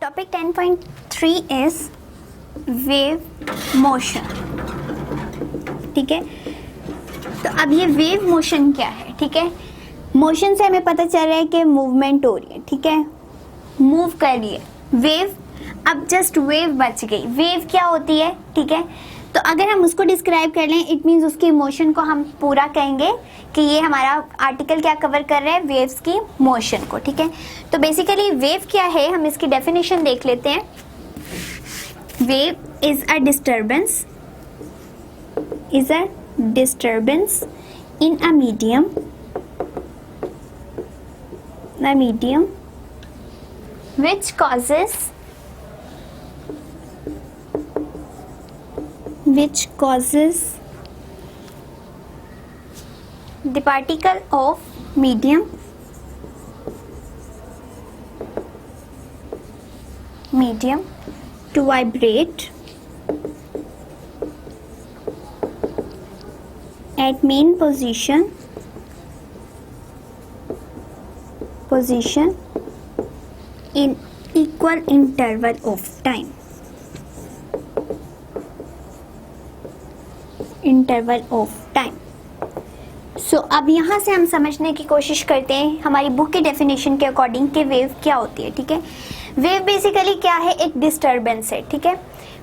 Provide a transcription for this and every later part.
topic 10.3 is wave motion. ठीक है, तो अब ये वेव मोशन क्या है? ठीक है, मोशन से हमें पता चल रहा है कि मूवमेंट हो रही है. ठीक है, मूव कर रही है वेव. अब जस्ट वेव बच गई. वेव क्या होती है? ठीक है, तो अगर हम उसको डिस्क्राइब कर लें, इट मीन्स उसकी मोशन को हम पूरा कहेंगे कि ये हमारा आर्टिकल क्या कवर कर रहा है? वेव्स की मोशन को. ठीक है, तो बेसिकली वेव क्या है, हम इसकी डेफिनेशन देख लेते हैं. Wave is a disturbance in a medium which causes the particle of medium to vibrate at mean position in equal interval of time. सो अब यहाँ से हम समझने की कोशिश करते हैं हमारी बुक के डेफिनेशन के अकॉर्डिंग कि वेव क्या होती है. ठीक है, वेव बेसिकली क्या है? एक डिस्टर्बेंस है. ठीक है,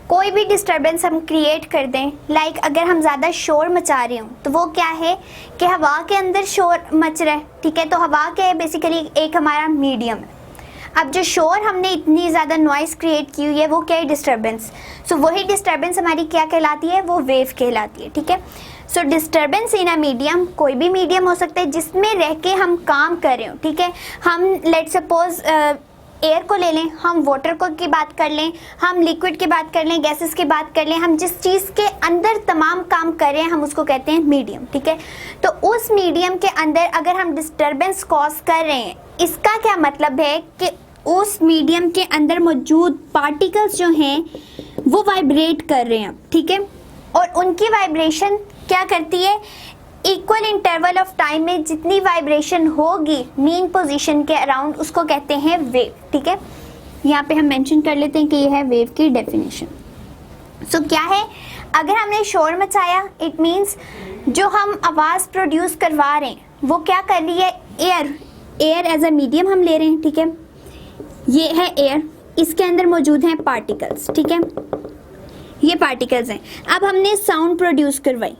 कोई भी डिस्टर्बेंस हम क्रिएट कर दें, लाइक अगर हम ज़्यादा शोर मचा रहे हो तो वो क्या है कि हवा के अंदर शोर मच रहा है. ठीक है, तो हवा क्या है? बेसिकली एक हमारा मीडियम है. अब जो शोर हमने इतनी ज़्यादा नॉइस क्रिएट की हुई है वो क्या है? डिस्टर्बेंस. सो वही डिस्टर्बेंस हमारी क्या कहलाती है? वो वेव कहलाती है. ठीक है, सो डिस्टर्बेंस इन अ मीडियम, कोई भी मीडियम हो सकता है जिसमें रह के हम काम कर रहे हो. ठीक है, हम लेट सपोज एयर को ले लें, हम वाटर को की बात कर लें, हम लिक्विड की बात कर लें, गैसेस की बात कर लें, हम जिस चीज़ के अंदर तमाम काम कर रहे हैं हम उसको कहते हैं मीडियम. ठीक है, तो उस मीडियम के अंदर अगर हम डिस्टर्बेंस कॉज कर रहे हैं, इसका क्या मतलब है कि उस मीडियम के अंदर मौजूद पार्टिकल्स जो हैं वो वाइब्रेट कर रहे हैं. ठीक है, और उनकी वाइब्रेशन क्या करती है? इक्वल इंटरवल ऑफ टाइम में जितनी वाइब्रेशन होगी मीन पोजीशन के अराउंड उसको कहते हैं वेव. ठीक है, यहाँ पे हम मेंशन कर लेते हैं कि ये है वेव की डेफिनेशन. सो क्या है? अगर हमने शोर मचाया, इट मीन्स जो हम आवाज़ प्रोड्यूस करवा रहे हैं वो क्या कर रही है? एयर एज अ मीडियम हम ले रहे हैं. ठीक है, ये है एयर, इसके अंदर मौजूद हैं पार्टिकल्स. ठीक है, ये पार्टिकल्स हैं. अब हमने साउंड प्रोड्यूस करवाई.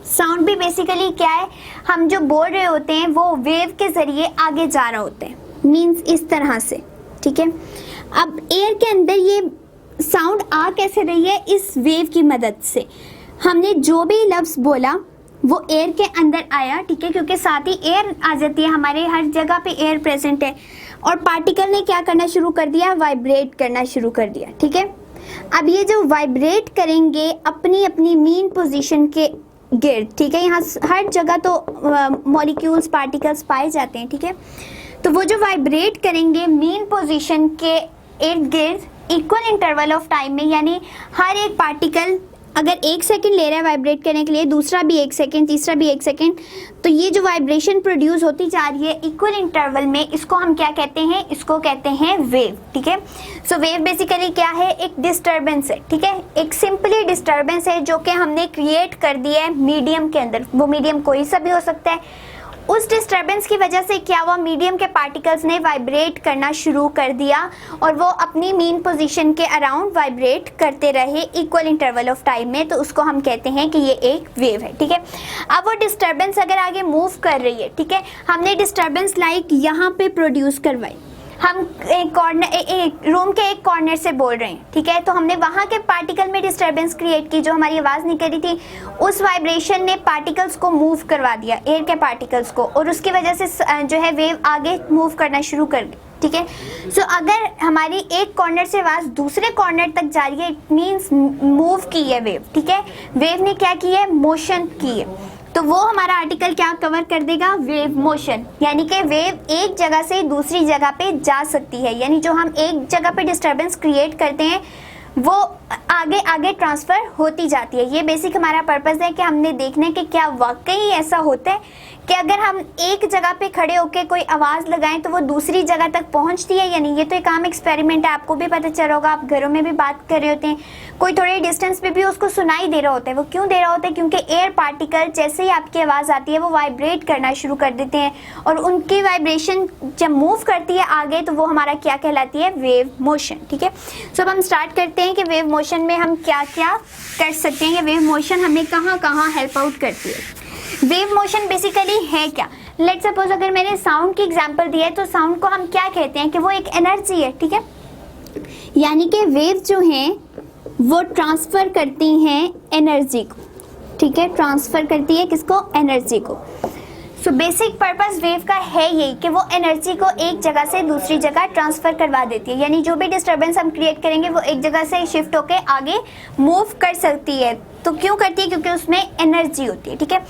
साउंड भी बेसिकली क्या है? हम जो बोल रहे होते हैं वो वेव के ज़रिए आगे जा रहा होता है, मीन्स इस तरह से. ठीक है, अब एयर के अंदर ये साउंड आ कैसे रही है? इस वेव की मदद से. हमने जो भी लफ्ज़ बोला वो एयर के अंदर आया. ठीक है, क्योंकि साथ ही एयर आ जाती है, हमारे हर जगह पे एयर प्रेजेंट है, और पार्टिकल ने क्या करना शुरू कर दिया? वाइब्रेट करना शुरू कर दिया. ठीक है, अब ये जो वाइब्रेट करेंगे अपनी अपनी मीन पोजीशन के गिर्द. ठीक है, यहाँ हर जगह तो मॉलिक्यूल्स पार्टिकल्स पाए जाते हैं. ठीक है, तो वो जो वाइब्रेट करेंगे मीन पोजीशन के इर्द गिर्द इक्वल इंटरवल ऑफ टाइम में, यानी हर एक पार्टिकल अगर 1 सेकेंड ले रहा है वाइब्रेट करने के लिए, दूसरा भी 1 सेकेंड, तीसरा भी 1 सेकेंड, तो ये जो वाइब्रेशन प्रोड्यूस होती जा रही है इक्वल इंटरवल में, इसको हम क्या कहते हैं? इसको कहते हैं वेव. ठीक है, सो वेव बेसिकली क्या है? एक डिस्टर्बेंस है. ठीक है, एक सिंपली डिस्टर्बेंस है जो कि हमने क्रिएट कर दिया है मीडियम के अंदर. वो मीडियम कोई सा भी हो सकता है. उस डिस्टर्बेंस की वजह से क्या हुआ? मीडियम के पार्टिकल्स ने वाइब्रेट करना शुरू कर दिया और वो अपनी मीन पोजीशन के अराउंड वाइब्रेट करते रहे इक्वल इंटरवल ऑफ टाइम में, तो उसको हम कहते हैं कि ये एक वेव है. ठीक है, अब वो डिस्टर्बेंस अगर आगे मूव कर रही है, ठीक है, हमने डिस्टर्बेंस लाइक यहाँ पे प्रोड्यूस करवाई, हम एक रूम के एक कॉर्नर से बोल रहे हैं. ठीक है, तो हमने वहाँ के पार्टिकल में डिस्टर्बेंस क्रिएट की, जो हमारी आवाज़ निकल रही थी उस वाइब्रेशन ने पार्टिकल्स को मूव करवा दिया, एयर के पार्टिकल्स को, और उसकी वजह से जो है वेव आगे मूव करना शुरू कर दी. ठीक है, सो अगर हमारी एक कॉर्नर से आवाज़ दूसरे कॉर्नर तक जा रही है, इट मीन्स मूव की है वेव. ठीक है, वेव ने क्या की है? मोशन की है. तो वो हमारा आर्टिकल क्या कवर कर देगा? वेव मोशन, यानी कि वेव एक जगह से दूसरी जगह पे जा सकती है. यानी जो हम एक जगह पे डिस्टर्बेंस क्रिएट करते हैं वो आगे आगे ट्रांसफ़र होती जाती है। ये बेसिक हमारा पर्पज़ है कि हमने देखना है कि क्या वाकई ऐसा होता है कि अगर हम एक जगह पे खड़े होकर कोई आवाज़ लगाएं तो वो दूसरी जगह तक पहुंचती है या नहीं। ये तो एक आम एक्सपेरिमेंट है, आपको भी पता चल रहा होगा, आप घरों में भी बात कर रहे होते हैं, कोई थोड़े डिस्टेंस पे भी उसको सुनाई दे रहा होता है। वो क्यों दे रहा होता है? क्योंकि एयर पार्टिकल जैसे ही आपकी आवाज़ आती है वो वाइब्रेट करना शुरू कर देते हैं और उनकी वाइब्रेशन जब मूव करती है आगे तो वो हमारा क्या कहलाती है? Wave motion. ठीक है, सो अब हम स्टार्ट करते हैं कि वेव मोशन में हम क्या क्या कर सकते हैं या वेव मोशन हमें कहाँ कहाँ हेल्प आउट करती है। वेव मोशन बेसिकली है क्या? लेट्स सपोज अगर मैंने साउंड की एग्जांपल दी है तो साउंड को हम क्या कहते हैं कि वो एक एनर्जी है। ठीक है, यानी कि वेव जो हैं वो ट्रांसफ़र करती हैं एनर्जी को। ठीक है, ट्रांसफ़र करती है किसको? एनर्जी को। सो बेसिक पर्पस वेव का है यही कि वो एनर्जी को एक जगह से दूसरी जगह ट्रांसफ़र करवा देती है, यानी जो भी डिस्टर्बेंस हम क्रिएट करेंगे वो एक जगह से शिफ्ट होकर आगे मूव कर सकती है। तो क्यों करती है? क्योंकि उसमें एनर्जी होती है। ठीक है,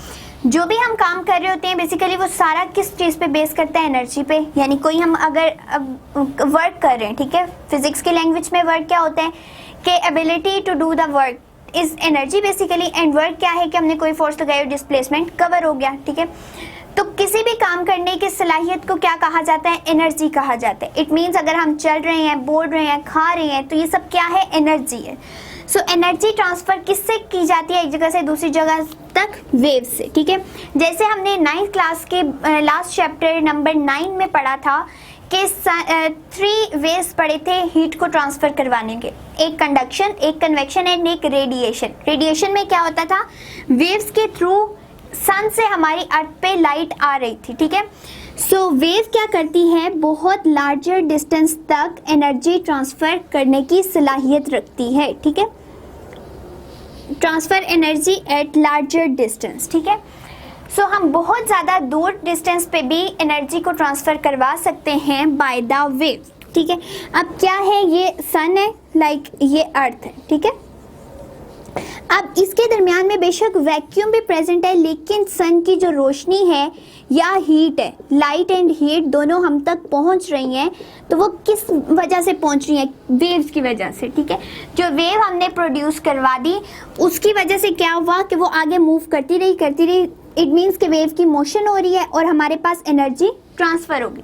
जो भी हम काम कर रहे होते हैं बेसिकली वो सारा किस चीज़ पे बेस करता है? एनर्जी पे। यानी कोई हम अगर वर्क कर रहे हैं, ठीक है, फिजिक्स की लैंग्वेज में वर्क क्या होता है कि ability to do the work is energy basically, and work क्या है कि हमने कोई फोर्स लगाई और डिस्प्लेसमेंट कवर हो गया। ठीक है, तो किसी भी काम करने की सलाहियत को क्या कहा जाता है? एनर्जी कहा जाता है। इट मीन्स अगर हम चल रहे हैं, बोल रहे हैं, खा रहे हैं, तो ये सब क्या है? एनर्जी है। सो एनर्जी ट्रांसफ़र किससे की जाती है एक जगह से दूसरी जगह तक? वेव से। ठीक है, जैसे हमने 9th क्लास के लास्ट चैप्टर नंबर 9 में पढ़ा था कि 3 वेव्स पढ़े थे हीट को ट्रांसफ़र करवाने के, एक कंडक्शन, एक कन्वेक्शन एंड एक रेडिएशन। रेडिएशन में क्या होता था? वेव्स के थ्रू सन से हमारी अर्थ पे लाइट आ रही थी। ठीक है, सो वेव क्या करती है? बहुत लार्जर डिस्टेंस तक एनर्जी ट्रांसफ़र करने की सलाहियत रखती है। ठीक है, transfer energy at larger distance. ठीक है, सो हम बहुत ज़्यादा दूर डिस्टेंस पे भी एनर्जी को ट्रांसफ़र करवा सकते हैं बाय द वेव। ठीक है, अब क्या है? ये सन है, लाइक ये अर्थ है। ठीक है, अब इसके दरमियान में बेशक वैक्यूम भी प्रेजेंट है, लेकिन सन की जो रोशनी है या हीट है, लाइट एंड हीट दोनों हम तक पहुंच रही हैं। तो वो किस वजह से पहुंच रही हैं? वेव्स की वजह से। ठीक है, जो वेव हमने प्रोड्यूस करवा दी उसकी वजह से क्या हुआ कि वो आगे मूव करती रही। इट मीन्स कि वेव की मोशन हो रही है और हमारे पास एनर्जी ट्रांसफ़र होगी।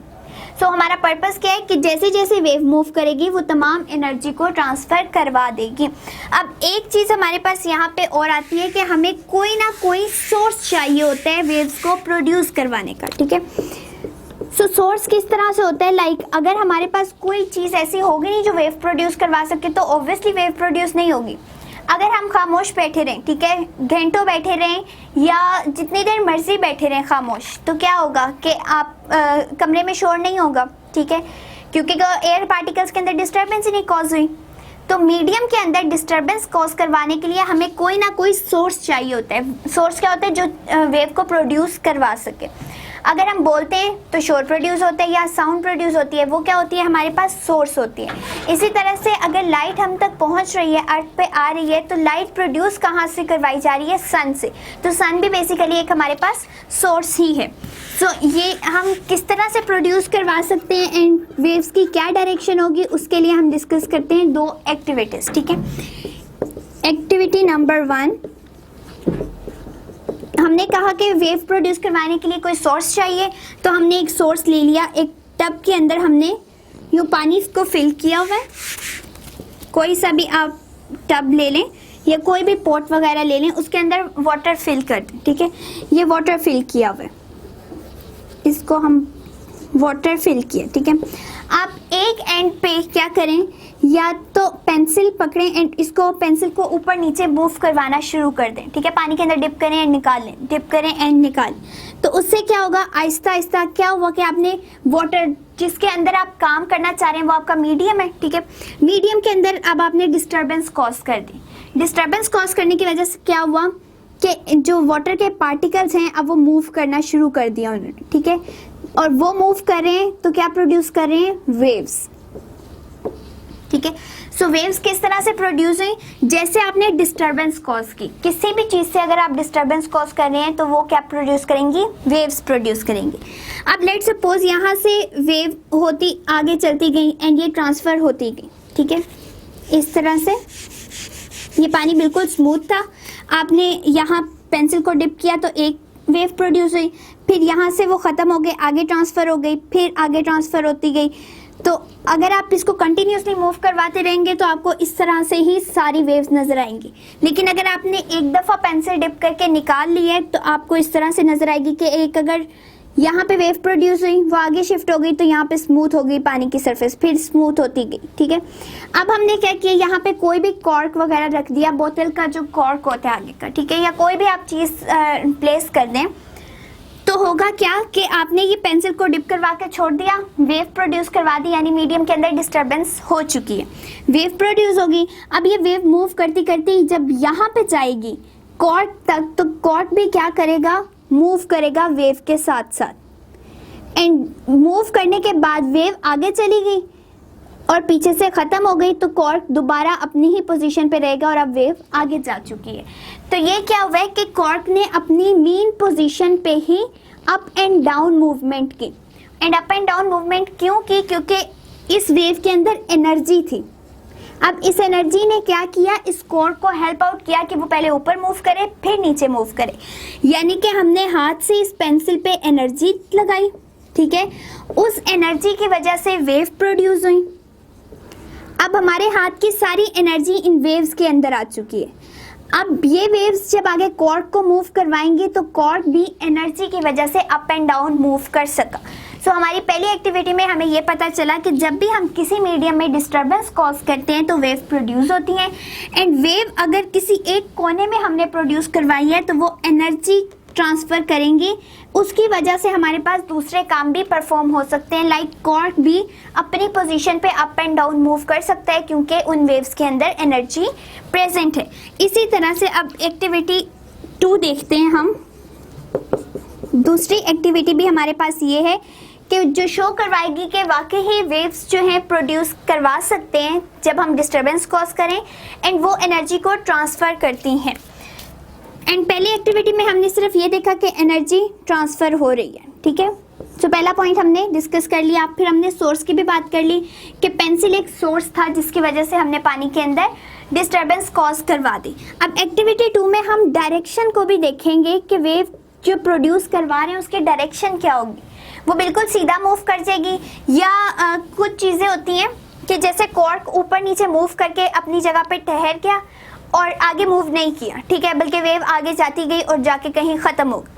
सो हमारा पर्पस क्या है कि जैसे जैसे वेव मूव करेगी वो तमाम एनर्जी को ट्रांसफ़र करवा देगी। अब एक चीज़ हमारे पास यहाँ पे और आती है कि हमें कोई ना कोई सोर्स चाहिए होता है वेव्स को प्रोड्यूस करवाने का। ठीक है, सो सोर्स किस तरह से होता है? लाइक अगर हमारे पास कोई चीज़ ऐसी होगी नहीं जो वेव प्रोड्यूस करवा सके तो ऑब्वियसली वेव प्रोड्यूस नहीं होगी। अगर हम खामोश बैठे रहें, ठीक है, घंटों बैठे रहें या जितनी देर मर्जी बैठे रहें खामोश, तो क्या होगा कि आप कमरे में शोर नहीं होगा। ठीक है, क्योंकि एयर पार्टिकल्स के अंदर डिस्टर्बेंस ही नहीं कॉज हुई। तो मीडियम के अंदर डिस्टर्बेंस कॉज करवाने के लिए हमें कोई ना कोई सोर्स चाहिए होता है। सोर्स क्या होता है? जो वेव को प्रोड्यूस करवा सके। अगर हम बोलते हैं तो शोर प्रोड्यूस होता है या साउंड प्रोड्यूस होती है, वो क्या होती है? हमारे पास सोर्स होती है। इसी तरह से अगर लाइट हम तक पहुंच रही है, अर्थ पे आ रही है, तो लाइट प्रोड्यूस कहाँ से करवाई जा रही है? सन से। तो सन भी बेसिकली एक हमारे पास सोर्स ही है। सो ये हम किस तरह से प्रोड्यूस करवा सकते हैं एंड वेव्स की क्या डायरेक्शन होगी, उसके लिए हम डिस्कस करते हैं 2 एक्टिविटीज़। ठीक है, एक्टिविटी नंबर 1, हमने कहा कि वेव प्रोड्यूस करवाने के लिए कोई सोर्स चाहिए, तो हमने एक सोर्स ले लिया। एक टब के अंदर हमने यूँ पानी को फिल किया हुआ है। कोई सा भी आप टब ले लें या कोई भी पॉट वगैरह ले लें, उसके अंदर वाटर फिल कर दें। ठीक है, ये वाटर फिल किया हुआ है, इसको हम वाटर फिल किया। ठीक है, आप एक एंड पे क्या करें? या तो पेंसिल पकड़ें एंड इसको पेंसिल को ऊपर नीचे मूव करवाना शुरू कर दें। ठीक है, पानी के अंदर डिप करें एंड निकाल लें, डिप करें एंड निकाल। तो उससे क्या होगा? आहिस्ता आहिस्ता क्या हुआ कि आपने वाटर जिसके अंदर आप काम करना चाह रहे हैं वो आपका मीडियम है। ठीक है, मीडियम के अंदर अब आपने डिस्टर्बेंस कॉज कर दी। डिस्टर्बेंस कॉज करने की वजह से क्या हुआ कि जो वाटर के पार्टिकल्स हैं अब वो मूव करना शुरू कर दिया उन्होंने। ठीक है, और वो मूव कर रहे हैं तो क्या प्रोड्यूस कर रहे हैं? वेव्स। ठीक है, सो वेव्स किस तरह से प्रोड्यूस हुई? जैसे आपने डिस्टर्बेंस कॉज की, किसी भी चीज़ से अगर आप डिस्टर्बेंस कॉज कर रहे हैं तो वो क्या प्रोड्यूस करेंगी? वेव्स प्रोड्यूस करेंगी। अब लेट सपोज यहाँ से वेव होती आगे चलती गई एंड ये ट्रांसफ़र होती गई। ठीक है, इस तरह से ये पानी बिल्कुल स्मूथ था, आपने यहाँ पेंसिल को डिप किया तो एक वेव प्रोड्यूस हुई, फिर यहाँ से वो ख़त्म हो गई, आगे ट्रांसफ़र हो गई, फिर आगे ट्रांसफ़र होती गई। तो अगर आप इसको कंटिन्यूसली मूव करवाते रहेंगे तो आपको इस तरह से ही सारी वेव्स नज़र आएंगी। लेकिन अगर आपने एक दफ़ा पेंसिल डिप करके निकाल ली है तो आपको इस तरह से नज़र आएगी कि एक अगर यहाँ पे वेव प्रोड्यूस हुई, वो आगे शिफ्ट हो गई तो यहाँ पे स्मूथ हो गई पानी की सरफेस, फिर स्मूथ होती गई। ठीक है, अब हमने क्या किया, यहाँ पे कोई भी कॉर्क वगैरह रख दिया, बोतल का जो कॉर्क होता है आगे का, ठीक है, या कोई भी आप चीज़ प्लेस कर दें, तो होगा क्या कि आपने ये पेंसिल को डिप करवा के छोड़ दिया, वेव प्रोड्यूस करवा दी, यानी मीडियम के अंदर डिस्टर्बेंस हो चुकी है, वेव प्रोड्यूस होगी। अब ये वेव मूव करती करती जब यहाँ पे जाएगी कॉर्क तक, तो कॉर्क भी क्या करेगा, मूव करेगा वेव के साथ साथ। एंड मूव करने के बाद वेव आगे चली गई और पीछे से ख़त्म हो गई, तो कॉर्क दोबारा अपनी ही पोजीशन पे रहेगा और अब वेव आगे जा चुकी है। तो ये क्या हुआ है कि कॉर्क ने अपनी मेन पोजीशन पे ही अप एंड डाउन मूवमेंट की। And up and down movement क्यों की, क्योंकि इस वेव के अंदर एनर्जी थी। अब इस एनर्जी ने क्या किया, इस कॉर्क को हेल्प आउट किया कि वो पहले ऊपर मूव करे फिर नीचे मूव करे, यानी कि हमने हाथ से इस पेंसिल पे एनर्जी लगाई। ठीक है, उस एनर्जी की वजह से वेव प्रोड्यूस हुई। अब हमारे हाथ की सारी एनर्जी इन वेव्स के अंदर आ चुकी है। अब ये वेव्स जब आगे कॉर्क को मूव करवाएंगे तो कॉर्क भी एनर्जी की वजह से अप एंड डाउन मूव कर सका। सो हमारी पहली एक्टिविटी में हमें ये पता चला कि जब भी हम किसी मीडियम में डिस्टर्बेंस कॉज करते हैं तो वेव प्रोड्यूस होती हैं। एंड वेव अगर किसी एक कोने में हमने प्रोड्यूस करवाई है तो वो एनर्जी ट्रांसफ़र करेंगी, उसकी वजह से हमारे पास दूसरे काम भी परफॉर्म हो सकते हैं। लाइक कॉर्क भी अपनी पोजीशन पे अप एंड डाउन मूव कर सकता है क्योंकि उन वेव्स के अंदर एनर्जी प्रेजेंट है। इसी तरह से अब एक्टिविटी 2 देखते हैं हम। दूसरी एक्टिविटी भी हमारे पास ये है कि जो शो करवाएगी कि वाकई ही वेव्स जो हैं प्रोड्यूस करवा सकते हैं जब हम डिस्टर्बेंस कॉज करें, एंड वो एनर्जी को ट्रांसफ़र करती हैं। एंड पहली एक्टिविटी में हमने सिर्फ ये देखा कि एनर्जी ट्रांसफ़र हो रही है। ठीक है, तो पहला पॉइंट हमने डिस्कस कर लिया। फिर हमने सोर्स की भी बात कर ली कि पेंसिल एक सोर्स था जिसकी वजह से हमने पानी के अंदर डिस्टर्बेंस कॉज करवा दी। अब एक्टिविटी 2 में हम डायरेक्शन को भी देखेंगे कि वेव जो प्रोड्यूस करवा रहे हैं उसकी डायरेक्शन क्या होगी। वो बिल्कुल सीधा मूव कर जाएगी या कुछ चीज़ें होती हैं कि जैसे कॉर्क ऊपर नीचे मूव करके अपनी जगह पे ठहर गया और आगे मूव नहीं किया, ठीक है, बल्कि वेव आगे जाती गई और जाके कहीं ख़त्म हो गई।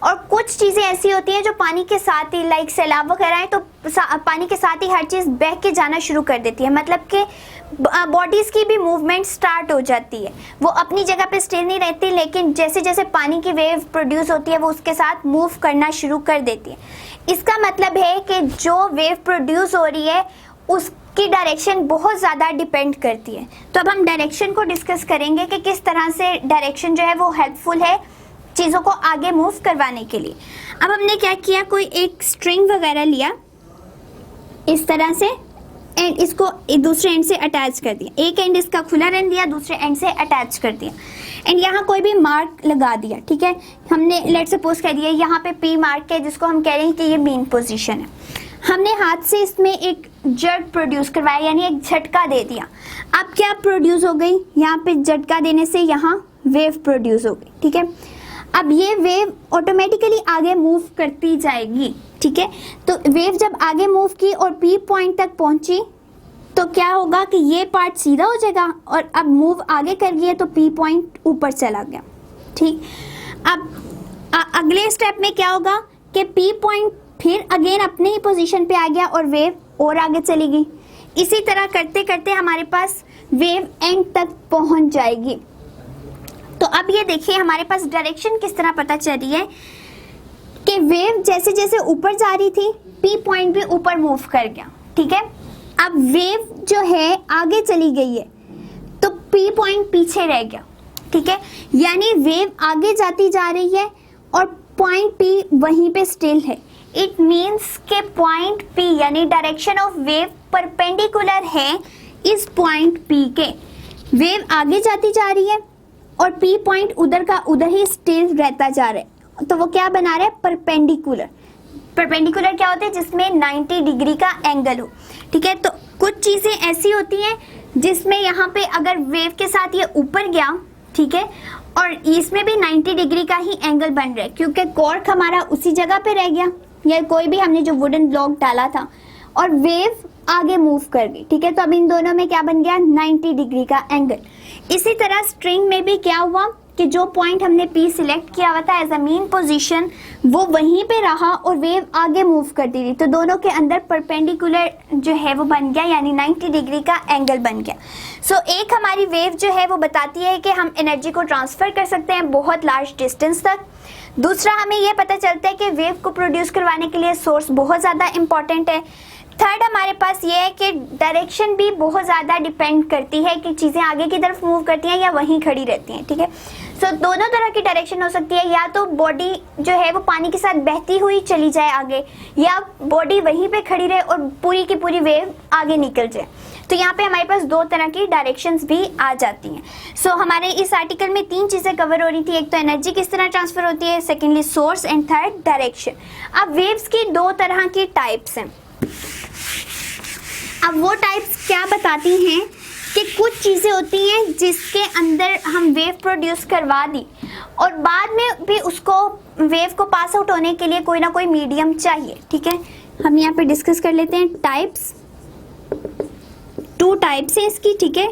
और कुछ चीज़ें ऐसी होती हैं जो पानी के साथ ही, लाइक सैलाब वगैरह है, तो पानी के साथ ही हर चीज़ बह के जाना शुरू कर देती है। मतलब कि बॉडीज़ की भी मूवमेंट स्टार्ट हो जाती है, वो अपनी जगह पे स्टिल नहीं रहती, लेकिन जैसे जैसे पानी की वेव प्रोड्यूस होती है वो उसके साथ मूव करना शुरू कर देती है। इसका मतलब है कि जो वेव प्रोड्यूस हो रही है उसकी डायरेक्शन बहुत ज़्यादा डिपेंड करती है। तो अब हम डायरेक्शन को डिस्कस करेंगे कि किस तरह से डायरेक्शन जो है वो हेल्पफुल है चीज़ों को आगे मूव करवाने के लिए। अब हमने क्या किया, कोई एक स्ट्रिंग वगैरह लिया इस तरह से एंड इसको दूसरे एंड से अटैच कर दिया। एक एंड इसका खुला रहने दिया, दूसरे एंड से अटैच कर दिया एंड यहाँ कोई भी मार्क लगा दिया। ठीक है, हमने लेट सपोज कह दिया यहाँ पे P मार्क है जिसको हम कह रहे हैं कि ये मेन पोजीशन है। हमने हाथ से इसमें एक जर्क प्रोड्यूस करवाया, यानी एक झटका दे दिया। अब क्या प्रोड्यूस हो गई, यहाँ पे झटका देने से यहाँ वेव प्रोड्यूस हो गई। ठीक है, अब ये वेव ऑटोमेटिकली आगे मूव करती जाएगी। ठीक है, तो वेव जब आगे मूव की और P पॉइंट तक पहुंची तो क्या होगा कि ये पार्ट सीधा हो जाएगा और अब मूव आगे कर गया तो P पॉइंट ऊपर चला गया। ठीक, अब अगले स्टेप में क्या होगा कि P पॉइंट फिर अगेन अपने ही पोजीशन पे आ गया और वेव और आगे चली गई। इसी तरह करते करते हमारे पास वेव एंड तक पहुंच जाएगी। तो अब ये देखिए हमारे पास डायरेक्शन किस तरह पता चल रही है कि वेव जैसे जैसे ऊपर जा रही थी P पॉइंट भी ऊपर मूव कर गया। ठीक है, अब वेव जो है आगे चली गई है तो P पॉइंट पीछे रह गया। ठीक है, यानी वेव आगे जाती जा रही है और पॉइंट P वहीं पे स्टिल है। इट मीन्स के पॉइंट P यानी डायरेक्शन ऑफ वेव परपेंडिकुलर है इस पॉइंट P के। वेव आगे जाती जा रही है और P पॉइंट उधर का उधर ही स्टिल रहता जा रहा है, तो वो क्या बना रहा है, परपेंडिकुलर। परपेंडिकुलर क्या होता है, जिसमें 90 डिग्री का एंगल हो। ठीक है, तो कुछ चीज़ें ऐसी होती हैं जिसमें यहाँ पे अगर वेव के साथ ये ऊपर गया, ठीक है, और इसमें भी 90 डिग्री का ही एंगल बन रहा है क्योंकि कॉर्क हमारा उसी जगह पे रह गया, या कोई भी हमने जो वुडन ब्लॉक डाला था और वेव आगे मूव कर गई, ठीक है। तो अब इन दोनों में क्या बन गया, 90 डिग्री का एंगल। इसी तरह स्ट्रिंग में भी क्या हुआ कि जो पॉइंट हमने P सिलेक्ट किया हुआ था एज अ मीन पोजीशन, वो वहीं पे रहा और वेव आगे मूव करती रही, तो दोनों के अंदर परपेंडिकुलर जो है वो बन गया, यानी 90 डिग्री का एंगल बन गया। सो एक हमारी वेव जो है वो बताती है कि हम एनर्जी को ट्रांसफर कर सकते हैं बहुत लार्ज डिस्टेंस तक। दूसरा, हमें ये पता चलता है कि वेव को प्रोड्यूस करवाने के लिए सोर्स बहुत ज़्यादा इंपॉर्टेंट है। थर्ड, हमारे पास ये है कि डायरेक्शन भी बहुत ज़्यादा डिपेंड करती है कि चीज़ें आगे की तरफ मूव करती हैं या वहीं खड़ी रहती हैं, ठीक है। सो दोनों तरह की डायरेक्शन हो सकती है, या तो बॉडी जो है वो पानी के साथ बहती हुई चली जाए आगे, या बॉडी वहीं पे खड़ी रहे और पूरी की पूरी वेव आगे निकल जाए। तो यहाँ पे हमारे पास दो तरह की डायरेक्शंस भी आ जाती हैं। सो हमारे इस आर्टिकल में 3 चीज़ें कवर हो रही थी, एक तो एनर्जी किस तरह ट्रांसफर होती है, secondly source, and third direction. अब वेव्स की 2 तरह की टाइप्स हैं। अब वो टाइप्स क्या बताती हैं कि कुछ चीज़ें होती हैं जिसके अंदर हम वेव प्रोड्यूस करवा दी और बाद में भी उसको वेव को पास आउट होने के लिए कोई ना कोई मीडियम चाहिए, ठीक है। हम यहाँ पे डिस्कस कर लेते हैं टाइप्स। 2 टाइप्स हैं इसकी, ठीक है।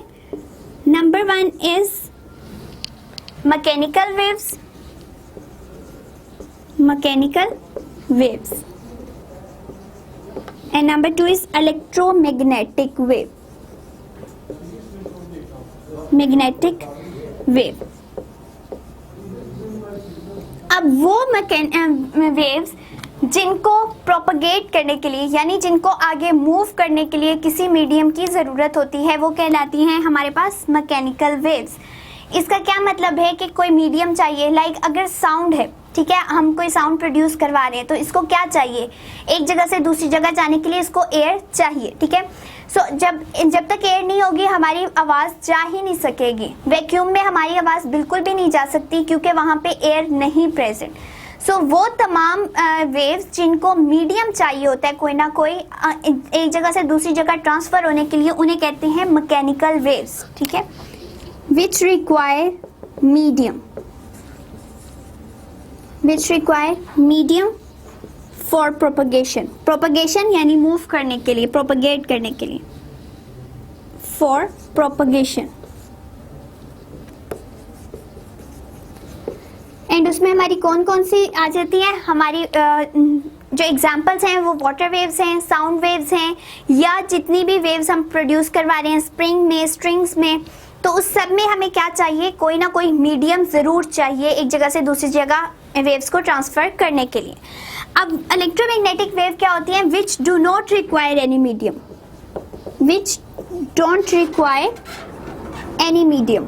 Number 1 is mechanical waves, mechanical waves, and number 2 is electromagnetic wave, magnetic wave। अब वो वेव्स जिनको प्रोपगेट करने के लिए, यानी जिनको आगे मूव करने के लिए किसी मीडियम की ज़रूरत होती है, वो कहलाती हैं हमारे पास मैकेनिकल वेव्स। इसका क्या मतलब है कि कोई मीडियम चाहिए, लाइक अगर साउंड है, ठीक है, हम कोई साउंड प्रोड्यूस करवा रहे हैं तो इसको क्या चाहिए, एक जगह से दूसरी जगह जाने के लिए इसको एयर चाहिए, ठीक है। सो जब तक एयर नहीं होगी हमारी आवाज़ जा ही नहीं सकेगी। वैक्यूम में हमारी आवाज़ बिल्कुल भी नहीं जा सकती क्योंकि वहाँ पे एयर नहीं प्रेजेंट। सो वो तमाम वेव्स जिनको मीडियम चाहिए होता है कोई ना कोई एक जगह से दूसरी जगह ट्रांसफ़र होने के लिए, उन्हें कहते हैं मैकेनिकल वेव्स, ठीक है, which require medium for propagation यानी मूव करने के लिए, प्रोपगेट करने के लिए, फॉर प्रोपगेशन। एंड उसमें हमारी कौन कौन सी आ जाती है, हमारी जो एग्जांपल्स हैं वो वाटर वेव्स हैं, साउंड वेव्स हैं, या जितनी भी वेव्स हम प्रोड्यूस करवा रहे हैं स्प्रिंग में, स्ट्रिंग्स में, तो उस सब में हमें क्या चाहिए, कोई ना कोई मीडियम ज़रूर चाहिए एक जगह से दूसरी जगह वेव्स को ट्रांसफ़र करने के लिए। अब इलेक्ट्रोमैग्नेटिक वेव क्या होती हैं, which do not require any medium, which don't require any medium.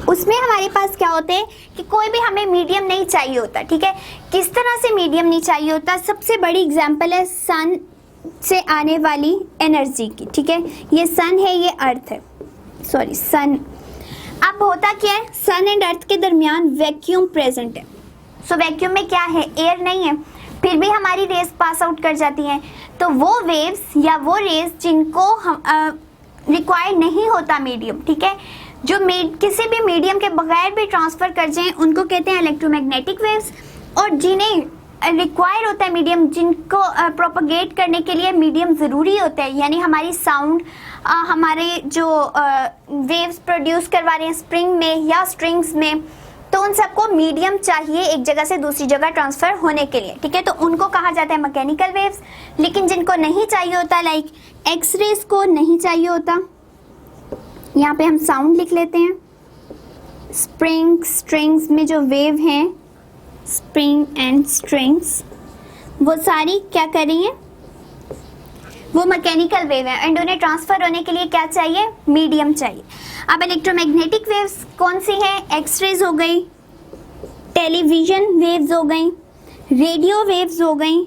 उसमें हमारे पास क्या होते हैं कि कोई भी हमें मीडियम नहीं चाहिए होता, ठीक है। किस तरह से मीडियम नहीं चाहिए होता, सबसे बड़ी एग्जांपल है सन से आने वाली एनर्जी की, ठीक है। ये सन है, ये अर्थ है, सॉरी सन। अब होता क्या है, सन एंड अर्थ के दरमियान वैक्यूम प्रेजेंट है। सो वैक्यूम में क्या है, एयर नहीं है, फिर भी हमारी रेज पास आउट कर जाती हैं। तो वो वेव्स या वो रेज जिनको हम रिक्वायर नहीं होता मीडियम, ठीक है, जो किसी भी मीडियम के बगैर भी ट्रांसफ़र कर जाएं, उनको कहते हैं इलेक्ट्रोमैग्नेटिक वेव्स। और जिन्हें रिक्वायर होता है मीडियम, जिनको प्रोपगेट करने के लिए मीडियम ज़रूरी होता है, यानी हमारी साउंड हमारे जो वेव्स प्रोड्यूस करवा रहे हैं स्प्रिंग में या स्ट्रिंग्स में, तो उन सबको मीडियम चाहिए एक जगह से दूसरी जगह ट्रांसफ़र होने के लिए, ठीक है। तो उनको कहा जाता है मैकेनिकल वेव्स। लेकिन जिनको नहीं चाहिए होता, लाइक एक्सरेज को नहीं चाहिए होता, यहाँ पे हम साउंड लिख लेते हैं, स्प्रिंग स्ट्रिंग्स में जो वेव हैं, स्प्रिंग एंड स्ट्रिंग्स, वो सारी क्या कर रही हैं, वो मैकेनिकल वेव है एंड उन्हें ट्रांसफ़र होने के लिए क्या चाहिए, मीडियम चाहिए। अब इलेक्ट्रोमैग्नेटिक वेव्स कौन सी हैं, एक्सरेज हो गई, टेलीविज़न वेव्स हो गई, रेडियो वेव्स हो गई,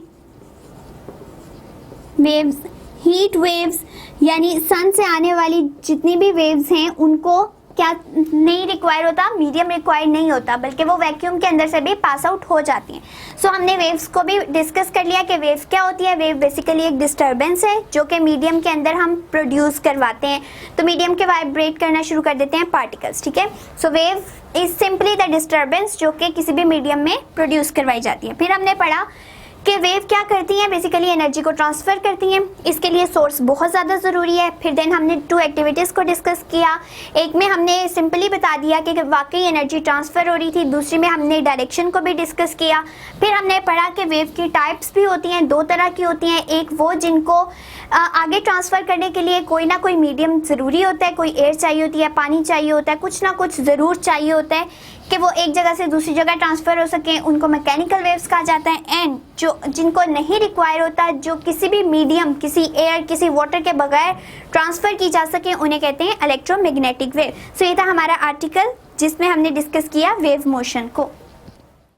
वेव्स हीट वेव्स, यानी सन से आने वाली जितनी भी वेव्स हैं उनको क्या नहीं रिक्वायर होता, मीडियम रिक्वायर नहीं होता, बल्कि वो वैक्यूम के अंदर से भी पास आउट हो जाती हैं। सो हमने वेव्स को भी डिस्कस कर लिया कि वेव क्या होती है। वेव बेसिकली एक डिस्टर्बेंस है जो कि मीडियम के अंदर हम प्रोड्यूस करवाते हैं, तो मीडियम के वाइब्रेट करना शुरू कर देते हैं पार्टिकल्स, ठीक है। So wave is simply the disturbance जो कि किसी भी मीडियम में प्रोड्यूस करवाई जाती है। फिर हमने पढ़ा कि वेव क्या करती हैं, बेसिकली एनर्जी को ट्रांसफ़र करती हैं, इसके लिए सोर्स बहुत ज़्यादा ज़रूरी है। फिर देन हमने 2 एक्टिविटीज़ को डिस्कस किया। एक में हमने सिंपली बता दिया कि वाकई एनर्जी ट्रांसफ़र हो रही थी, दूसरी में हमने डायरेक्शन को भी डिस्कस किया। फिर हमने पढ़ा कि वेव की टाइप्स भी होती हैं, 2 तरह की होती हैं। एक वो जिनको आगे ट्रांसफ़र करने के लिए कोई ना कोई मीडियम ज़रूरी होता है, कोई एयर चाहिए होती है, पानी चाहिए होता है, कुछ ना कुछ ज़रूर चाहिए होता है कि वो एक जगह से दूसरी जगह ट्रांसफ़र हो सके, उनको मैकेनिकल वेव्स कहा जाता है। एंड जो जिनको नहीं रिक्वायर होता, जो किसी भी मीडियम, किसी एयर, किसी वाटर के बगैर ट्रांसफ़र की जा सके, उन्हें कहते हैं इलेक्ट्रोमैग्नेटिक वेव। सो ये था हमारा आर्टिकल जिसमें हमने डिस्कस किया वेव मोशन को।